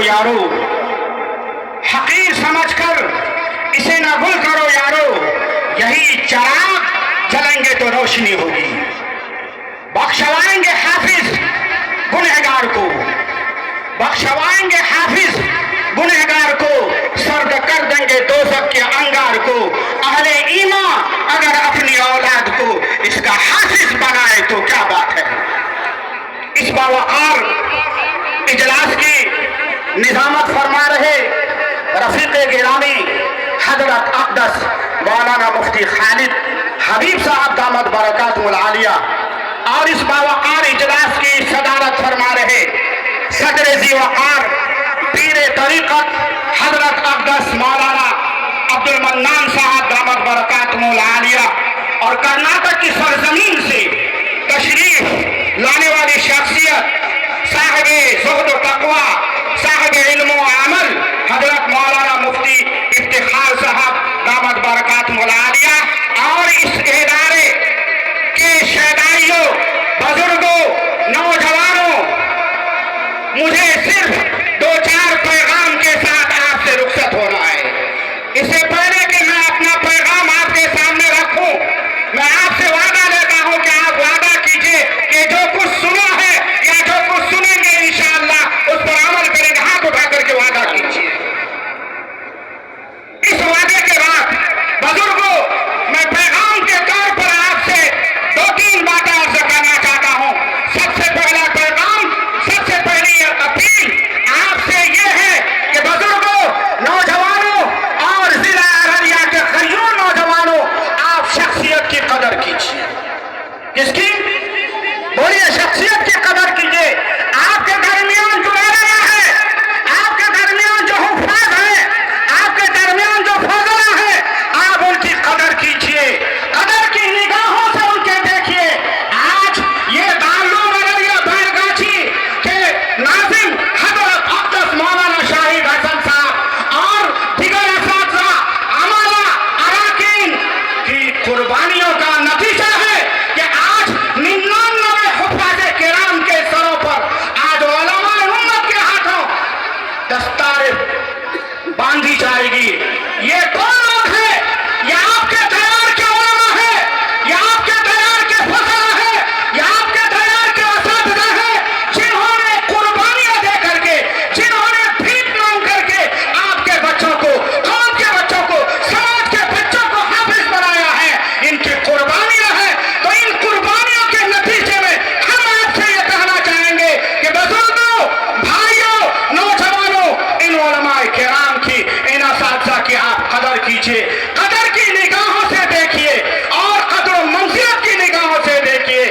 यारो, हकीर समझकर इसे न गुल करो यारो, यही चिराग जलेंगे तो रोशनी होगी। बख्शवाएंगे हाफिज गुनहगार को, बख्शवाएंगे हाफिज गुनहगार को, सर्द कर देंगे दोज़ख के अंगार को। अहले ईमान अगर अपनी औलाद को इसका हाफिज बनाए तो क्या बात है। इस बावकार इजलास की निजामत फरमा रहे रफीक गिरामी हजरत अक़दस मौलाना मुफ्ती खालिद हबीब साहब दामद बरकातुहुल आलिया, और इस बावकार इजलास की सदारत फरमा रहे सदर ज़ीवकार पीर तरीक़त हजरत अक़दस मौलाना अब्दुल मन्नान साहब दामद बरकातुहुल आलिया, और कर्नाटक की सरजमीन से तशरीफ लाने वाली शख्सियत साहिब ज़ुहद व तक़वा, साहिब इल्म व अमल हजरत मौलाना मुफ्ती इफ्तिखार साहब दामद बरकातुहुल आलिया, और इस इदारे के शहदाइयों, बुजुर्गों, नौजवानों, मुझे सिर्फ 2-4 पैगाम के साथ आपसे रुखसत होना है। इससे पहले कि मैं अपना पैगाम आपके सामने रखूं, मैं आपसे वादा लेता हूं कि आप वादा कीजिए कि जो कुछ सुना है या जो कुछ सुनेंगे इंशाअल्लाह उस पर अमल करेंगे। हाथ उठा करके वादा कीजिए। इस वादे के बाद बुजुर्गों, मैं पैगाम के तौर पर आपसे 2-3 बातें अर्ज करना चाहता हूं। सबसे पहला पैगाम, सबसे पहली अपील आपसे ये है कि बुजुर्गों, नौजवानों और जिला अररिया के कईयों नौजवानों, आप शख्सियत की कदर कीजिए। किसकी? बोलिए, शख्सियत की कदर कीजिए। आपके दरमियान जो उलमा है, आपके दरमियान जो हुफ़ाज़ है, आपके दरमियान जो फज़ला है, आप उनकी कदर कीजिए। कदर की निगाहों से उनके देखिए। आज ये दारुल अररिया बैरगाछी के नाज़िम हज़रत अक़दस मौलाना शाहिद हसन साहब और दिगर असातिज़ा, अमाला, अराकीन की कुर्बानियों का नतीजा है कि आज 99 हुफ़ाज़े किराम के सरों पर आज उलमाए उम्मत के हाथों दस्तारें बांधी जाएगी। ये कौन लोग हैं? ये आपके तैयार के उलमा है, ये आपके तैयार के फज़ला है, ये आपके तैयार के असातिज़ा है, जिन्होंने कुर्बानियां दे करके, जिन्होंने भीख मांग करके आपके बच्चों को, कौम के बच्चों को, समाज के बच्चों को हाफिज बनाया है। इनकी कुर्बानियां हैं। तो इन कुर्बानियों के नतीजे में हम आपसे ये कहना चाहेंगे कि बुजुर्गों, भाइयों, नौजवानों, इन उलमाए किराम की, इन असातिज़ा की आप कदर कीजिए। कदर की निगाहों से देखिए और कदर मंज़िलत की निगाहों से देखिए।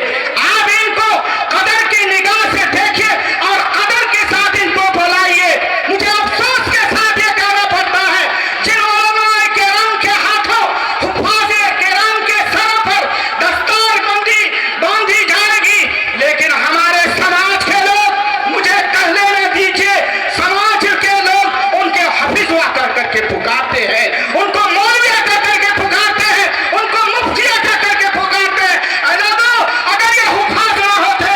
आप इनको कदर की निगाह से देखिए और कदर के साथ इनको बुलाइए। मुझे अफसोस के साथ ये कहना पड़ता है, जिन उलमाए किराम के हाथों हुफ़ाज़े किराम के सर पर दस्तार बांधी जाएगी, लेकिन हमारे समाज के लोग, मुझे कह लेने दीजिए, समाज के लोग उनके हफिज़ कर करके पुकारते हैं, उनको मौलविया कर करके पुकारते हैं, उनको मुफ्तिया कर करके पुकारते हैं। लोगों, अगर ये हुफ़ाज़ ना होते,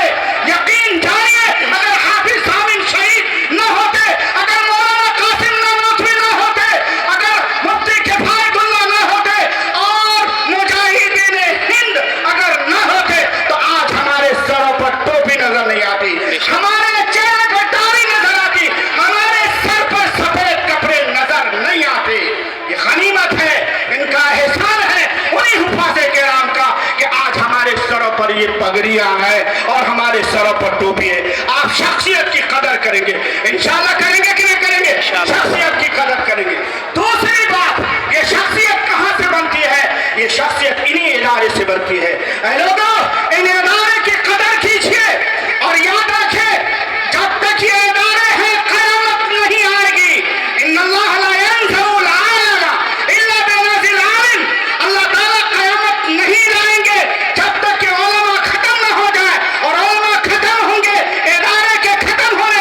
यकीन जानिए, अगर हाफिज़ सामिन शहीद न होते, अगर मौलाना कासिम ननौतवी न होते, अगर मुफ्ती किफ़ायतुल्लाह न होते और मुजाहिदीन हिंद अगर न होते, तो आज हमारे सरों पर टोपी नजर नहीं आती, हमारे चेहरे पर दाढ़ी नजर आती, हमारे सर पर सफेद कपड़े नजर नहीं आते। ये गनीमत है, इनका एहसान है उन्हीं हुफ़ाज़े किराम का कि आज हमारे सरों पर ये पगड़ियां हैं और हमारे सरों पर टोपी है। आप शख्सियत की कदर करेंगे, इंशाअल्लाह करेंगे कि नहीं करेंगे? शख्सियत की कदर करेंगे। दूसरी बात, ये शख्सियत कहां से बनती है? ये शख्सियत इन्हीं इदारे से बनती है। ऐ लोगों, इन इदारे की कदर कीजिए और याद रखें, जब तक ये इदारे हैं क़यामत नहीं आएगी। इन्नल्लाह ला यंज़ुरुल आलमा इल्ला बिनज़िल आलिम। अल्लाह ताला क़यामत नहीं लाएंगे जब तक कि उलमा खत्म न हो जाए, और उलमा खत्म होंगे, इदारे के खत्म होने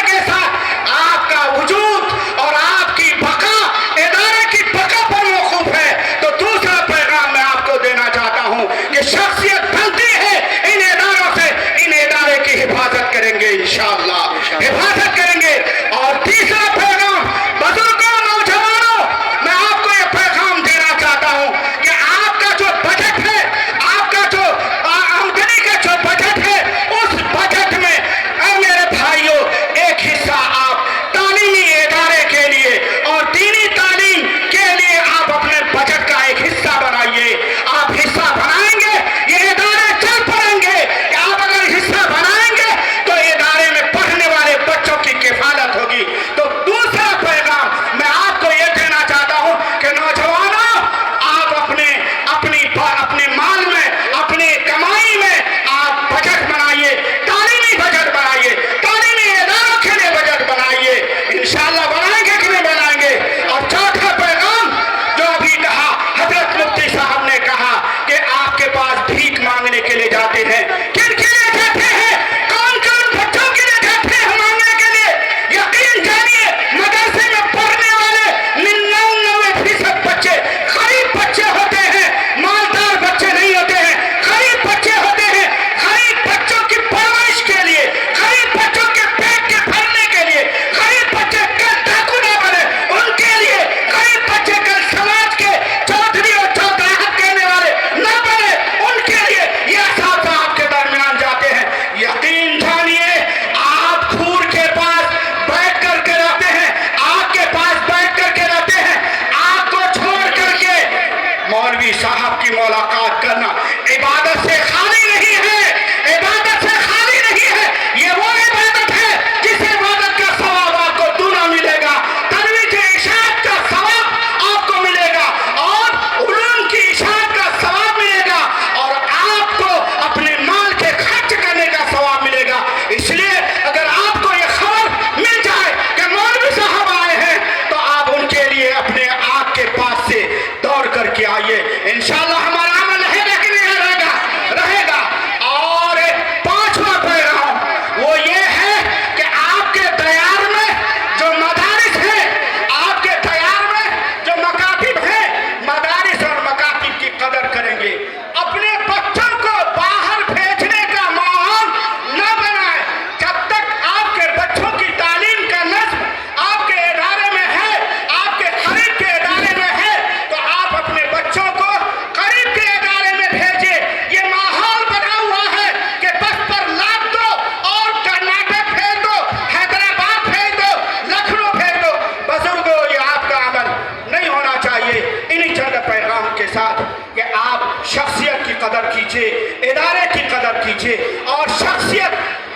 کیجیے اور شخصیت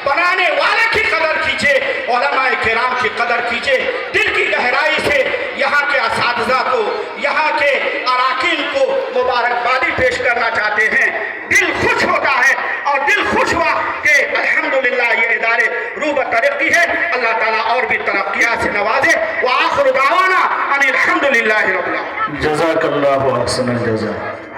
بنانے والے کی قدر کیجیے، علماء کرام کی قدر کیجیے۔ دل کی گہرائی سے یہاں کے اساتذہ کو، یہاں کے اراکین کو مبارکبادی پیش کرنا چاہتے ہیں۔ دل خوش ہوتا ہے اور دل خوش ہوا کہ الحمدللہ یہ ادارے روبہ ترقی ہے، اللہ تعالیٰ اور بھی ترقیات سے نوازے۔ وآخر دعوانا ان الحمدللہ رب العالمین۔ جزاک اللہ احسن الجزا۔